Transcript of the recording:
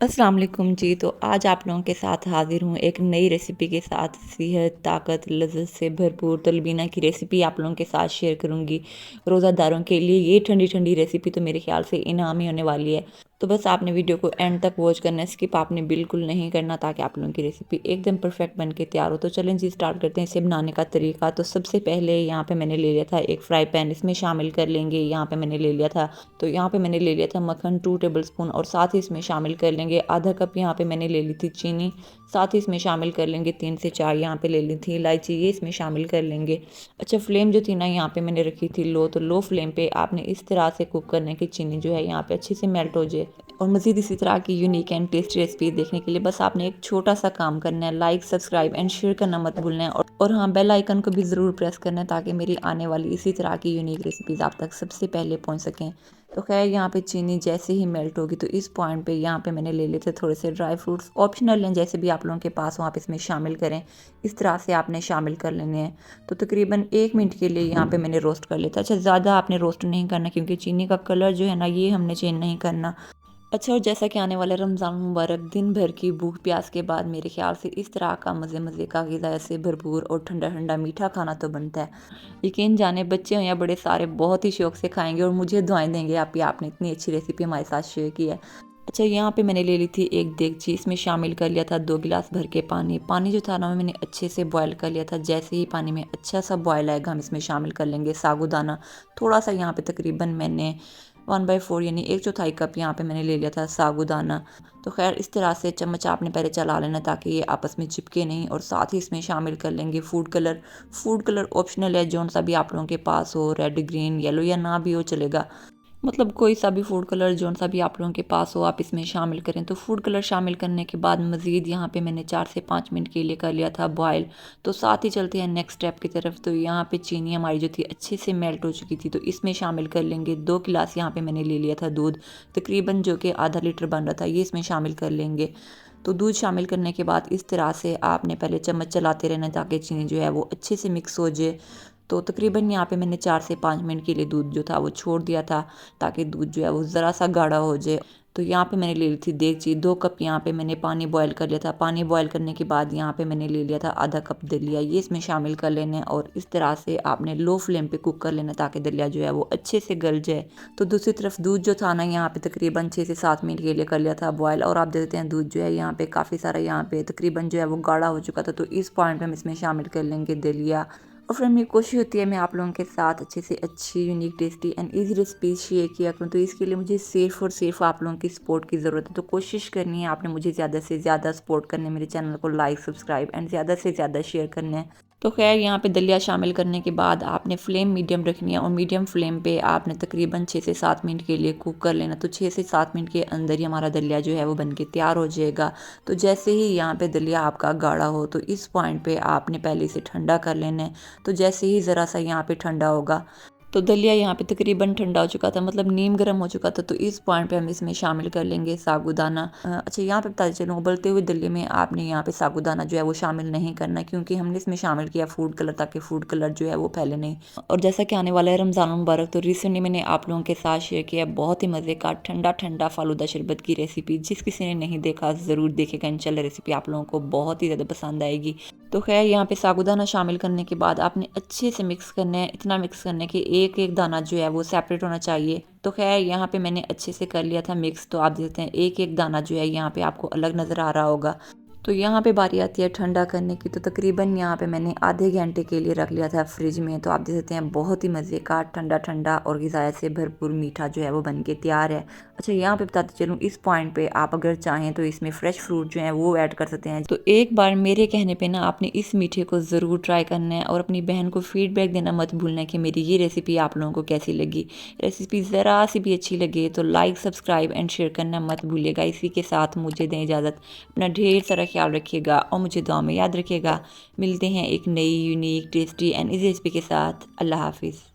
अस्सलाम वालेकुम जी। तो आज आप लोगों के साथ हाज़िर हूँ एक नई रेसिपी के साथ। सेहत, ताकत, लज़्ज़त से भरपूर तलबीना की रेसिपी आप लोगों के साथ शेयर करूँगी। रोज़ादारों के लिए ये ठंडी-ठंडी रेसिपी तो मेरे ख़्याल से इनाम ही होने वाली है। तो बस आपने वीडियो को एंड तक वॉच करना है, स्किप आपने बिल्कुल नहीं करना ताकि आप लोगों की रेसिपी एकदम परफेक्ट बन के तैयार हो। तो चलें जी स्टार्ट करते हैं इसे बनाने का तरीका। तो सबसे पहले यहाँ पे मैंने ले लिया था एक फ्राई पैन, इसमें शामिल कर लेंगे यहाँ पे मैंने ले लिया था यहाँ पे मैंने ले लिया था मक्खन 2 टेबलस्पून और साथ ही इसमें शामिल कर लेंगे आधा कप यहाँ पे मैंने ले ली थी चीनी। साथ ही इसमें शामिल कर लेंगे 3 से 4 यहाँ पे ले ली थी इलायची, ये इसमें शामिल कर लेंगे। अच्छा, फ्लेम जो थी ना यहाँ पे मैंने रखी थी लो, तो लो फ्लेम पे आपने इस तरह से कुक करने की चीनी जो है यहाँ पे अच्छे से मेल्ट हो जाए। और मज़ीद इसी तरह की यूनिक एंड टेस्टी रेसिपी देखने के लिए बस आपने एक छोटा सा काम करना है, लाइक सब्सक्राइब एंड शेयर करना मत भूलना है। और हाँ, बेल आइकन को भी ज़रूर प्रेस करना है ताकि मेरी आने वाली इसी तरह की यूनिक रेसिपीज़ आप तक सबसे पहले पहुँच सकें। तो खैर यहाँ पे चीनी जैसे ही मेल्ट होगी तो इस पॉइंट पे यहाँ पे मैंने ले लिए थे थोड़े से ड्राई फ्रूट्स, ऑप्शनल हैं, जैसे भी आप लोगों के पास हो आप इसमें शामिल करें। इस तरह से आपने शामिल कर लेने हैं। तो तकरीबन 1 मिनट के लिए यहाँ पे मैंने रोस्ट कर लिया था। अच्छा, ज़्यादा आपने रोस्ट नहीं करना क्योंकि चीनी का कलर जो है ना ये हमने चेंज नहीं करना। अच्छा, और जैसा कि आने वाला रमज़ान मुबारक, दिन भर की भूख प्यास के बाद मेरे ख्याल से इस तरह का मज़े मज़े का ग़िज़ा से भरपूर और ठंडा ठंडा मीठा खाना तो बनता है। यकीन जाने बच्चे हों या बड़े, सारे बहुत ही शौक़ से खाएंगे और मुझे दुआएं देंगे आप ही आपने इतनी अच्छी रेसिपी हमारे साथ शेयर की है। अच्छा, यहाँ पे मैंने ले ली थी एक देगची, इसमें शामिल कर लिया था 2 गिलास भर के पानी। पानी जो था ना मैंने अच्छे से बॉयल कर लिया था। जैसे ही पानी में अच्छा सा बॉयल आएगा हम इसमें शामिल कर लेंगे साबूदाना। थोड़ा सा यहाँ पे तकरीबन मैंने 1/4 यानी 1/4 कप यहाँ पे मैंने ले लिया था साबूदाना। तो खैर इस तरह से चम्मच आपने पहले चला लेना ताकि ये आपस में चिपके नहीं। और साथ ही इसमें शामिल कर लेंगे food colour. Food colour optional है, जौन सा भी आप लोगों के पास हो, रेड, ग्रीन, येलो या ना भी हो चलेगा। मतलब कोई सा भी फूड कलर जौन सा भी आप लोगों के पास हो आप इसमें शामिल करें। तो फूड कलर शामिल करने के बाद मज़ीद यहाँ पे मैंने 4 से 5 मिनट के लिए कर लिया था बॉयल। तो साथ ही चलते हैं नेक्स्ट स्टेप की तरफ। तो यहाँ पे चीनी हमारी जो थी अच्छे से मेल्ट हो चुकी थी, तो इसमें शामिल कर लेंगे 2 गिलास यहाँ पे मैंने ले लिया था दूध, तकरीबन जो कि आधा लीटर बन रहा था, ये इसमें शामिल कर लेंगे। तो दूध शामिल करने के बाद इस तरह से आपने पहले चम्मच चलाते रहना ताकि चीनी जो है वो अच्छे से मिक्स हो जाए। तो तकरीबन यहाँ पे मैंने 4 से 5 मिनट के लिए दूध जो था वो छोड़ दिया था ताकि दूध जो है वो ज़रा सा गाढ़ा हो जाए। तो यहाँ पे मैंने ले ली थी देगची, 2 कप यहाँ पे मैंने पानी बॉयल कर लिया था। पानी बॉयल करने के बाद यहाँ पे मैंने ले लिया था आधा कप दलिया, ये इसमें शामिल कर लेना है और इस तरह से आपने लो फ्लेम पे कुक कर लेना ताकि दलिया जो है वो अच्छे से गल जाए। तो दूसरी तरफ दूध जो था ना यहाँ पे तकरीबन 6 से 7 मिनट के लिए कर लिया था बॉयल और आप देखते हैं दूध जो है यहाँ पे काफ़ी सारा यहाँ पे तकरीबन जो है वो गाढ़ा हो चुका था। तो इस पॉइंट पे हम इसमें शामिल कर लेंगे दलिया। और फिर मेरी कोशिश होती है मैं आप लोगों के साथ अच्छे से अच्छी unique tasty and easy recipes share किया करूँ। तो इसके लिए मुझे सिर्फ आप लोगों की सपोर्ट की ज़रूरत है। तो कोशिश करनी है आपने मुझे ज़्यादा से ज़्यादा सपोर्ट करने, मेरे चैनल को लाइक सब्सक्राइब एंड ज़्यादा से ज़्यादा शेयर करना है। तो खैर यहाँ पे दलिया शामिल करने के बाद आपने फ्लेम मीडियम रखनी है और मीडियम फ्लेम पे आपने तकरीबन 6 से 7 मिनट के लिए कुक कर लेना। तो 6 से 7 मिनट के अंदर ही हमारा दलिया जो है वो बन के तैयार हो जाएगा। तो जैसे ही यहाँ पे दलिया आपका गाढ़ा हो तो इस पॉइंट पे आपने पहले इसे ठंडा कर लेना है। तो जैसे ही ज़रा सा यहाँ पे ठंडा होगा तो दलिया यहाँ पे तकरीबन ठंडा हो चुका था, मतलब नीम गर्म हो चुका था। तो इस पॉइंट पे हम इसमें शामिल कर लेंगे साबूदाना। अच्छा, यहाँ पे बताते चलूँ उबलते हुए दलिये में आपने यहाँ पे साबूदाना जो है वो शामिल नहीं करना क्योंकि हमने इसमें शामिल किया फूड कलर ताकि फूड कलर जो है वो फैले नहीं। और जैसा कि आने वाला है रमज़ान मुबारक, तो रिसेंटली मैंने आप लोगों के साथ शेयर किया बहुत ही मज़े का ठंडा ठंडा फालूदा शरबत की रेसिपी। जिस किसी ने नहीं देखा ज़रूर देखेगा, इंशाल्लाह रेसिपी आप लोगों को बहुत ही ज़्यादा पसंद आएगी। तो खैर यहाँ पे साबूदाना शामिल करने के बाद आपने अच्छे से मिक्स करना है, इतना मिक्स करना है कि एक एक दाना जो है वो सेपरेट होना चाहिए। तो खैर यहाँ पे मैंने अच्छे से कर लिया था मिक्स। तो आप देखते हैं एक एक दाना जो है यहाँ पे आपको अलग नज़र आ रहा होगा। तो यहाँ पे बारी आती है ठंडा करने की। तो तकरीबन यहाँ पे मैंने आधे घंटे के लिए रख लिया था फ्रिज में। तो आप देख सकते हैं बहुत ही मज़े का ठंडा ठंडा और ग़िज़ा से भरपूर मीठा जो है वो बन के तैयार है। अच्छा, यहाँ पे बताते चलूँ इस पॉइंट पे आप अगर चाहें तो इसमें फ्रेश फ्रूट जो है वो ऐड कर सकते हैं। तो एक बार मेरे कहने पे ना आपने इस मीठे को ज़रूर ट्राई करना है और अपनी बहन को फीडबैक देना मत भूलना कि मेरी ये रेसिपी आप लोगों को कैसी लगी। रेसिपी ज़रा सी भी अच्छी लगे तो लाइक सब्सक्राइब एंड शेयर करना मत भूलिएगा। इसी के साथ मुझे दें इजाज़त। अपना ढेर सारा ख्याल रखिएगा और मुझे दुआ में याद रखिएगा। मिलते हैं एक नई unique tasty and easy recipe के साथ। अल्लाह हाफिज़।